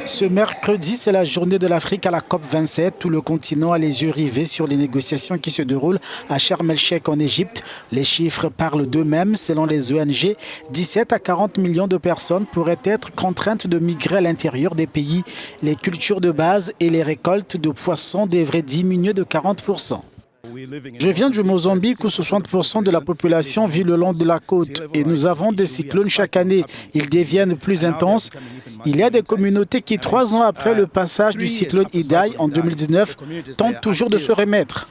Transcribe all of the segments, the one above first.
Ce mercredi, c'est la journée de l'Afrique à la COP27. Tout le continent a les yeux rivés sur les négociations qui se déroulent à Sharm el-Sheikh en Égypte. Les chiffres parlent d'eux-mêmes. Selon les ONG, 17 à 40 millions de personnes pourraient être contraintes de migrer à l'intérieur des pays. Les cultures de base et les récoltes de poissons devraient diminuer de 40%. Je viens du Mozambique où 60% de la population vit le long de la côte et nous avons des cyclones chaque année. Ils deviennent plus intenses. Il y a des communautés qui, 3 ans après le passage du cyclone Idai en 2019, tentent toujours de se remettre.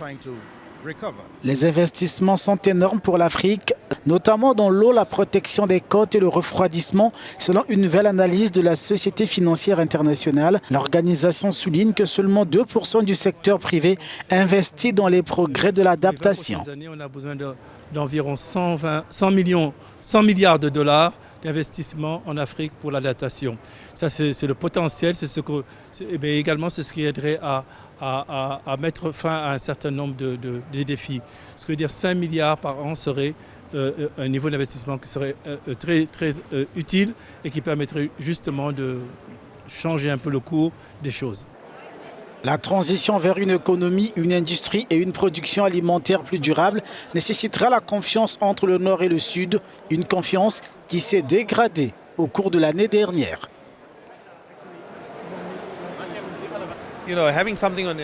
Les investissements sont énormes pour l'Afrique, notamment dans l'eau, la protection des côtes et le refroidissement. Selon une nouvelle analyse de la Société financière internationale, l'organisation souligne que seulement 2% du secteur privé investit dans les progrès de l'adaptation. On a besoin d'environ 100 milliards de dollars d'investissement en Afrique pour l'adaptation. Ça, c'est le potentiel, également c'est ce qui aiderait à mettre fin à un certain nombre de défis. Ce qui veut dire 5 milliards par an serait un niveau d'investissement qui serait très utile et qui permettrait justement de changer un peu le cours des choses. La transition vers une économie, une industrie et une production alimentaire plus durable nécessitera la confiance entre le Nord et le Sud, une confiance qui s'est dégradée au cours de l'année dernière.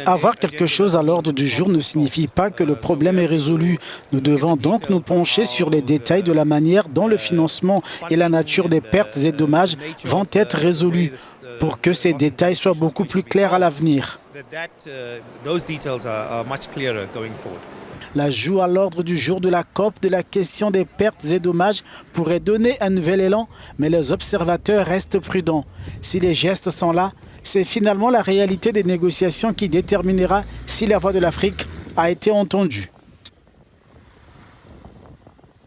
Avoir quelque chose à l'ordre du jour ne signifie pas que le problème est résolu. Nous devons donc nous pencher sur les détails de la manière dont le financement et la nature des pertes et dommages vont être résolus pour que ces détails soient beaucoup plus clairs à l'avenir. L'ajout à l'ordre du jour de la COP de la question des pertes et dommages pourrait donner un nouvel élan, mais les observateurs restent prudents. Si les gestes sont là, c'est finalement la réalité des négociations qui déterminera si la voix de l'Afrique a été entendue.